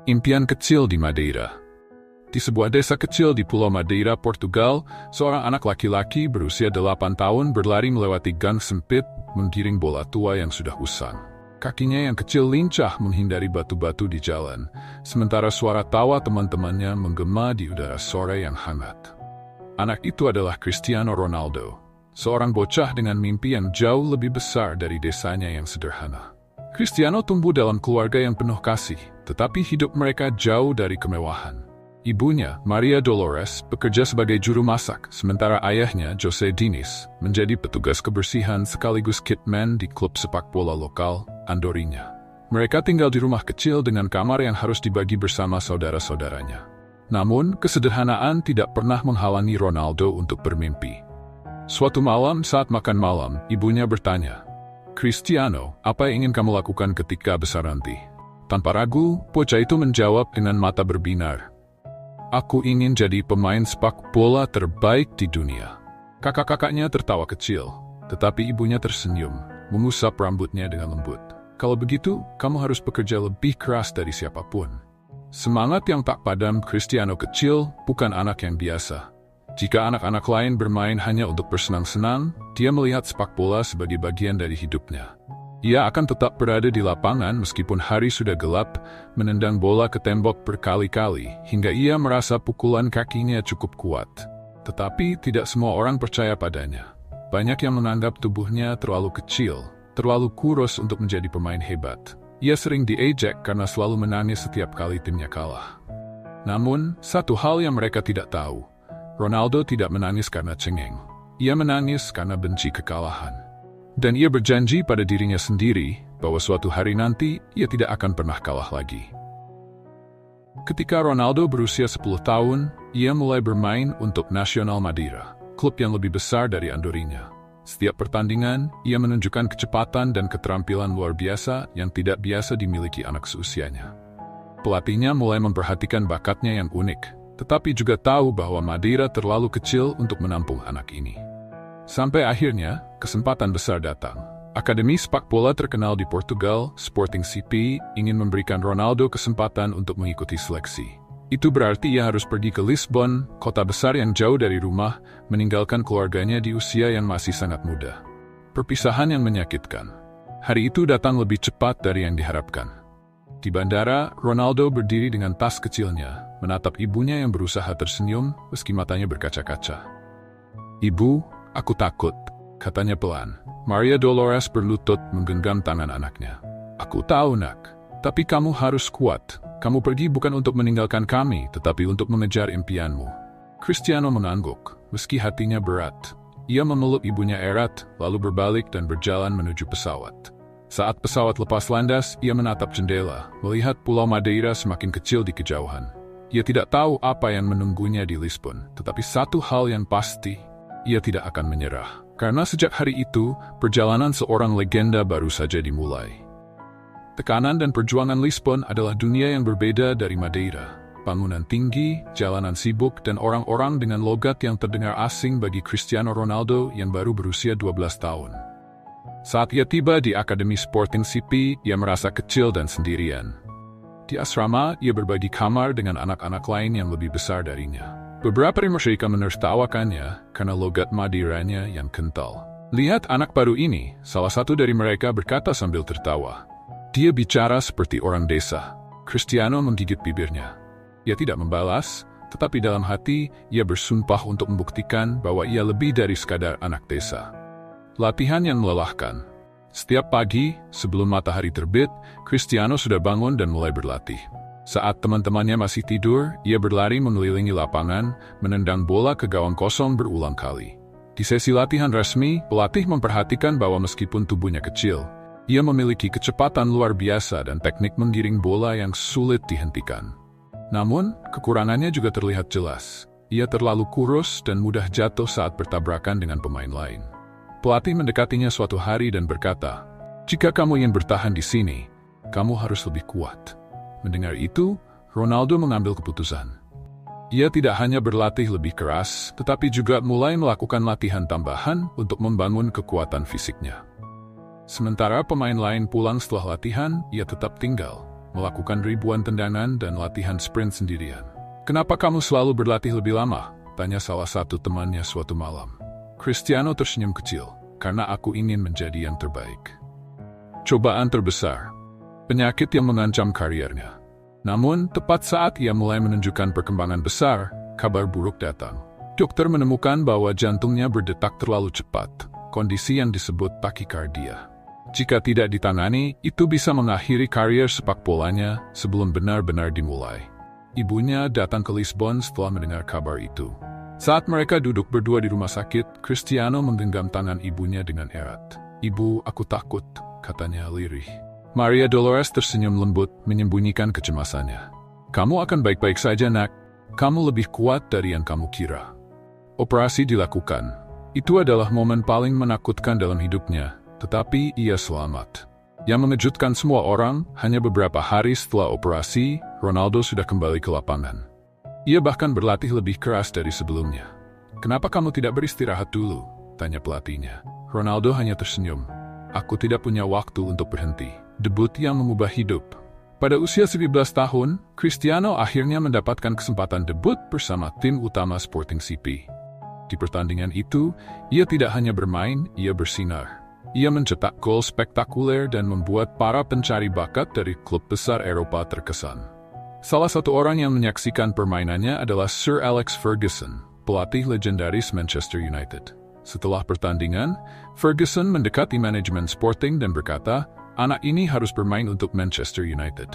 Impian kecil di Madeira. Di sebuah desa kecil di Pulau Madeira, Portugal, seorang anak laki-laki berusia 8 tahun berlari melewati gang sempit menggiring bola tua yang sudah usang. Kakinya yang kecil lincah menghindari batu-batu di jalan, sementara suara tawa teman-temannya menggema di udara sore yang hangat. Anak itu adalah Cristiano Ronaldo, seorang bocah dengan mimpi yang jauh lebih besar dari desanya yang sederhana. Cristiano tumbuh dalam keluarga yang penuh kasih, tetapi hidup mereka jauh dari kemewahan. Ibunya, Maria Dolores, bekerja sebagai juru masak, sementara ayahnya, Jose Diniz, menjadi petugas kebersihan sekaligus kitman di klub sepak bola lokal, Andorinha. Mereka tinggal di rumah kecil dengan kamar yang harus dibagi bersama saudara-saudaranya. Namun, kesederhanaan tidak pernah menghalangi Ronaldo untuk bermimpi. Suatu malam saat makan malam, ibunya bertanya, "Cristiano, apa yang ingin kamu lakukan ketika besar nanti?" Tanpa ragu, bocah itu menjawab dengan mata berbinar, "Aku ingin jadi pemain sepak bola terbaik di dunia." Kakak-kakaknya tertawa kecil, tetapi ibunya tersenyum, mengusap rambutnya dengan lembut. "Kalau begitu, kamu harus bekerja lebih keras dari siapapun." Semangat yang tak padam Cristiano kecil bukan anak yang biasa. Jika anak-anak lain bermain hanya untuk bersenang-senang, dia melihat sepak bola sebagai bagian dari hidupnya. Ia akan tetap berada di lapangan meskipun hari sudah gelap, menendang bola ke tembok berkali-kali, hingga ia merasa pukulan kakinya cukup kuat. Tetapi tidak semua orang percaya padanya. Banyak yang menganggap tubuhnya terlalu kecil, terlalu kurus untuk menjadi pemain hebat. Ia sering diejek karena selalu menangis setiap kali timnya kalah. Namun, satu hal yang mereka tidak tahu, Ronaldo tidak menangis karena cengeng. Ia menangis karena benci kekalahan. Dan ia berjanji pada dirinya sendiri bahwa suatu hari nanti ia tidak akan pernah kalah lagi. Ketika Ronaldo berusia 10 tahun, ia mulai bermain untuk Nacional Madeira, klub yang lebih besar dari Andorinha. Setiap pertandingan, ia menunjukkan kecepatan dan keterampilan luar biasa yang tidak biasa dimiliki anak seusianya. Pelatihnya mulai memperhatikan bakatnya yang unik, tetapi juga tahu bahwa Madeira terlalu kecil untuk menampung anak ini. Sampai akhirnya, kesempatan besar datang. Akademi sepak bola terkenal di Portugal, Sporting CP, ingin memberikan Ronaldo kesempatan untuk mengikuti seleksi. Itu berarti ia harus pergi ke Lisbon, kota besar yang jauh dari rumah, meninggalkan keluarganya di usia yang masih sangat muda. Perpisahan yang menyakitkan. Hari itu datang lebih cepat dari yang diharapkan. Di bandara, Ronaldo berdiri dengan tas kecilnya, menatap ibunya yang berusaha tersenyum meski matanya berkaca-kaca. "Ibu, aku takut," katanya pelan. Maria Dolores berlutut menggenggam tangan anaknya. "Aku tahu, nak. Tapi kamu harus kuat. Kamu pergi bukan untuk meninggalkan kami, tetapi untuk mengejar impianmu." Cristiano mengangguk, meski hatinya berat. Ia memeluk ibunya erat, lalu berbalik dan berjalan menuju pesawat. Saat pesawat lepas landas, ia menatap jendela, melihat Pulau Madeira semakin kecil di kejauhan. Ia tidak tahu apa yang menunggunya di Lisbon, tetapi satu hal yang pasti, ia tidak akan menyerah. Karena sejak hari itu, perjalanan seorang legenda baru saja dimulai. Tekanan dan perjuangan Lisbon adalah dunia yang berbeda dari Madeira. Bangunan tinggi, jalanan sibuk, dan orang-orang dengan logat yang terdengar asing bagi Cristiano Ronaldo yang baru berusia 12 tahun. Saat ia tiba di Akademi Sporting CP, ia merasa kecil dan sendirian. Di asrama, ia berbagi kamar dengan anak-anak lain yang lebih besar darinya. Beberapa dari mereka menertawakannya karena logat Madeiranya yang kental. "Lihat anak baru ini," salah satu dari mereka berkata sambil tertawa. "Dia bicara seperti orang desa." Cristiano menggigit bibirnya. Ia tidak membalas, tetapi dalam hati ia bersumpah untuk membuktikan bahwa ia lebih dari sekadar anak desa. Latihan yang melelahkan. Setiap pagi, sebelum matahari terbit, Cristiano sudah bangun dan mulai berlatih. Saat teman-temannya masih tidur, ia berlari mengelilingi lapangan, menendang bola ke gawang kosong berulang kali. Di sesi latihan resmi, pelatih memperhatikan bahwa meskipun tubuhnya kecil, ia memiliki kecepatan luar biasa dan teknik menggiring bola yang sulit dihentikan. Namun, kekurangannya juga terlihat jelas. Ia terlalu kurus dan mudah jatuh saat bertabrakan dengan pemain lain. Pelatih mendekatinya suatu hari dan berkata, "Jika kamu ingin bertahan di sini, kamu harus lebih kuat." Mendengar itu, Ronaldo mengambil keputusan. Ia tidak hanya berlatih lebih keras, tetapi juga mulai melakukan latihan tambahan untuk membangun kekuatan fisiknya. Sementara pemain lain pulang setelah latihan, ia tetap tinggal. melakukan ribuan tendangan dan latihan sprint sendirian. "Kenapa kamu selalu berlatih lebih lama?" tanya salah satu temannya suatu malam. Cristiano tersenyum kecil, "Karena aku ingin menjadi yang terbaik." Cobaan terbesar, penyakit yang mengancam karirnya. Namun, tepat saat ia mulai menunjukkan perkembangan besar, kabar buruk datang. Dokter menemukan bahwa jantungnya berdetak terlalu cepat, kondisi yang disebut takikardia. Jika tidak ditangani, itu bisa mengakhiri karir sepak bolanya sebelum benar-benar dimulai. Ibunya datang ke Lisbon setelah mendengar kabar itu. Saat mereka duduk berdua di rumah sakit, Cristiano menggenggam tangan ibunya dengan erat. "Ibu, aku takut," katanya lirih. Maria Dolores tersenyum lembut, menyembunyikan kecemasannya. "Kamu akan baik-baik saja, nak. Kamu lebih kuat dari yang kamu kira." Operasi dilakukan. Itu adalah momen paling menakutkan dalam hidupnya, tetapi ia selamat. Yang mengejutkan semua orang, hanya beberapa hari setelah operasi, Ronaldo sudah kembali ke lapangan. Ia bahkan berlatih lebih keras dari sebelumnya. "Kenapa kamu tidak beristirahat dulu?" tanya pelatihnya. Ronaldo hanya tersenyum. "Aku tidak punya waktu untuk berhenti." Debut yang mengubah hidup. Pada usia 17 tahun, Cristiano akhirnya mendapatkan kesempatan debut bersama tim utama Sporting CP. Di pertandingan itu, ia tidak hanya bermain, ia bersinar. Ia mencetak gol spektakuler dan membuat para pencari bakat dari klub besar Eropa terkesan. Salah satu orang yang menyaksikan permainannya adalah Sir Alex Ferguson, pelatih legendaris Manchester United. Setelah pertandingan, Ferguson mendekati manajemen Sporting dan berkata, "Anak ini harus bermain untuk Manchester United."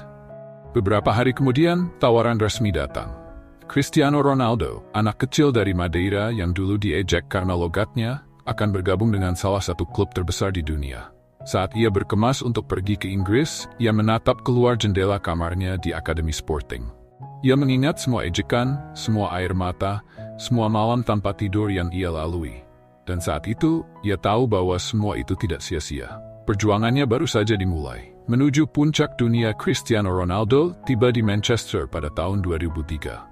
Beberapa hari kemudian, tawaran resmi datang. Cristiano Ronaldo, anak kecil dari Madeira yang dulu diejek karena logatnya, akan bergabung dengan salah satu klub terbesar di dunia. Saat ia berkemas untuk pergi ke Inggris, ia menatap keluar jendela kamarnya di Akademi Sporting. Ia mengingat semua ejekan, semua air mata, semua malam tanpa tidur yang ia lalui. Dan saat itu, ia tahu bahwa semua itu tidak sia-sia. Perjuangannya baru saja dimulai. Menuju puncak dunia, Cristiano Ronaldo tiba di Manchester pada tahun 2003.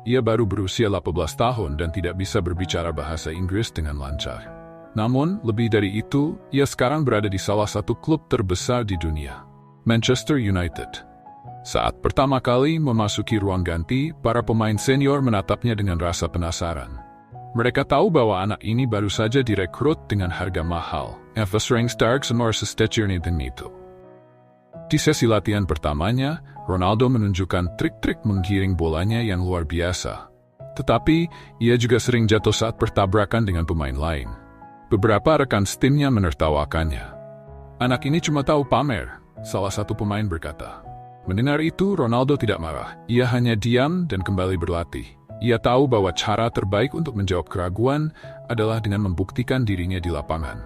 Ia baru berusia 18 tahun dan tidak bisa berbicara bahasa Inggris dengan lancar. Namun, lebih dari itu, ia sekarang berada di salah satu klub terbesar di dunia, Manchester United. Saat pertama kali memasuki ruang ganti, para pemain senior menatapnya dengan rasa penasaran. Mereka tahu bahwa anak ini baru saja direkrut dengan harga mahal. Sering stark semua sestecurnya dan itu. Di sesi latihan pertamanya, Ronaldo menunjukkan trik-trik menggiring bolanya yang luar biasa. Tetapi, ia juga sering jatuh saat bertabrakan dengan pemain lain. Beberapa rekan timnya menertawakannya. "Anak ini cuma tahu pamer," salah satu pemain berkata. Mendengar itu, Ronaldo tidak marah. Ia hanya diam dan kembali berlatih. Ia tahu bahwa cara terbaik untuk menjawab keraguan adalah dengan membuktikan dirinya di lapangan.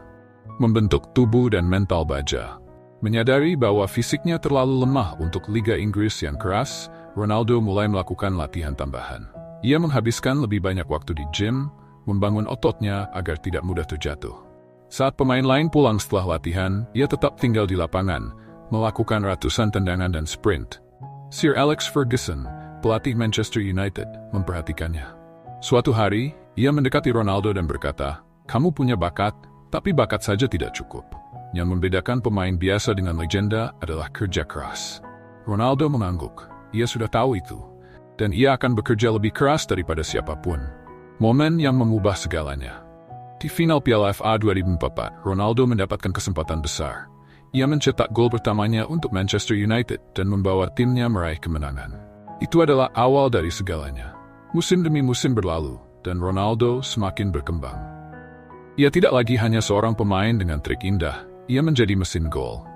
Membentuk tubuh dan mental baja. Menyadari bahwa fisiknya terlalu lemah untuk Liga Inggris yang keras, Ronaldo mulai melakukan latihan tambahan. Ia menghabiskan lebih banyak waktu di gym, membangun ototnya agar tidak mudah terjatuh. Saat pemain lain pulang setelah latihan, ia tetap tinggal di lapangan, melakukan ratusan tendangan dan sprint. Sir Alex Ferguson, pelatih Manchester United, memperhatikannya. Suatu hari, ia mendekati Ronaldo dan berkata, "Kamu punya bakat, tapi bakat saja tidak cukup. Yang membedakan pemain biasa dengan legenda adalah kerja keras." Ronaldo mengangguk. Ia sudah tahu itu. Dan ia akan bekerja lebih keras daripada siapapun. Momen yang mengubah segalanya. Di final Piala FA 2004, Ronaldo mendapatkan kesempatan besar. Ia mencetak gol pertamanya untuk Manchester United dan membawa timnya meraih kemenangan. Itu adalah awal dari segalanya. Musim demi musim berlalu, dan Ronaldo semakin berkembang. Ia tidak lagi hanya seorang pemain dengan trik indah, ia menjadi mesin gol.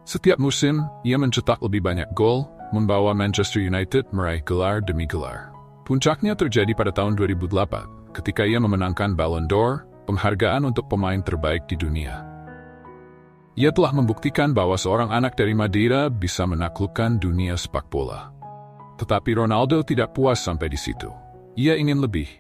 Setiap musim, ia mencetak lebih banyak gol, membawa Manchester United meraih gelar demi gelar. Puncaknya terjadi pada tahun 2008, ketika ia memenangkan Ballon d'Or, penghargaan untuk pemain terbaik di dunia. Ia telah membuktikan bahwa seorang anak dari Madeira bisa menaklukkan dunia sepak bola. Tetapi Ronaldo tidak puas sampai di situ. Ia ingin lebih.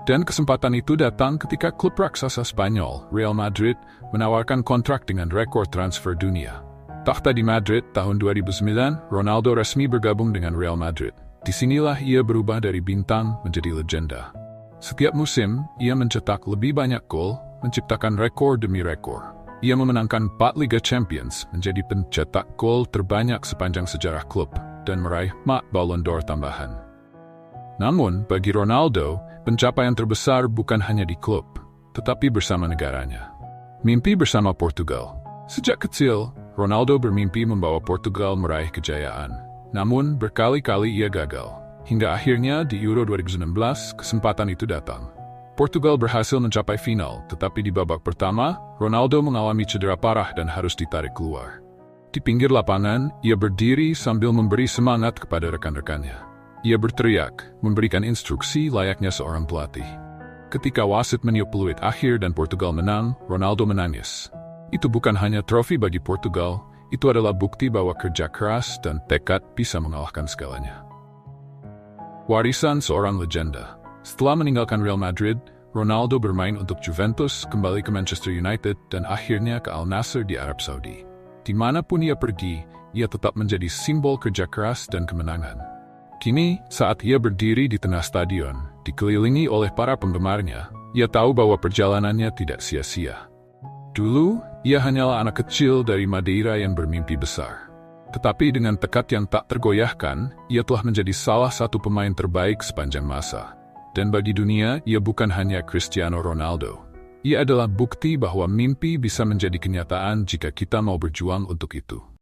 Dan kesempatan itu datang ketika klub raksasa Spanyol, Real Madrid, menawarkan kontrak dengan rekor transfer dunia. Takhta di Madrid tahun 2009, Ronaldo resmi bergabung dengan Real Madrid. Disinilah ia berubah dari bintang menjadi legenda. Setiap musim, ia mencetak lebih banyak gol, menciptakan rekor demi rekor. Ia memenangkan 4 Liga Champions, menjadi pencetak gol terbanyak sepanjang sejarah klub, dan meraih 4 Ballon d'Or tambahan. Namun, bagi Ronaldo, pencapaian terbesar bukan hanya di klub, tetapi bersama negaranya. Mimpi bersama Portugal. Sejak kecil, Ronaldo bermimpi membawa Portugal meraih kejayaan. Namun, berkali-kali ia gagal. Hingga akhirnya di Euro 2016, kesempatan itu datang. Portugal berhasil mencapai final, tetapi di babak pertama, Ronaldo mengalami cedera parah dan harus ditarik keluar. Di pinggir lapangan, ia berdiri sambil memberi semangat kepada rekan-rekannya. Ia berteriak, memberikan instruksi layaknya seorang pelatih. Ketika wasit meniup peluit akhir dan Portugal menang, Ronaldo menangis. Itu bukan hanya trofi bagi Portugal, itu adalah bukti bahwa kerja keras dan tekad bisa mengalahkan segalanya. Warisan seorang legenda. Setelah meninggalkan Real Madrid, Ronaldo bermain untuk Juventus, kembali ke Manchester United, dan akhirnya ke Al Nassr di Arab Saudi. Dimanapun ia pergi, ia tetap menjadi simbol kerja keras dan kemenangan. Kini, saat ia berdiri di tengah stadion, dikelilingi oleh para penggemarnya, ia tahu bahwa perjalanannya tidak sia-sia. Dulu, ia hanyalah anak kecil dari Madeira yang bermimpi besar. Tetapi dengan tekad yang tak tergoyahkan, ia telah menjadi salah satu pemain terbaik sepanjang masa. Dan bagi dunia, ia bukan hanya Cristiano Ronaldo. Ia adalah bukti bahwa mimpi bisa menjadi kenyataan jika kita mau berjuang untuk itu.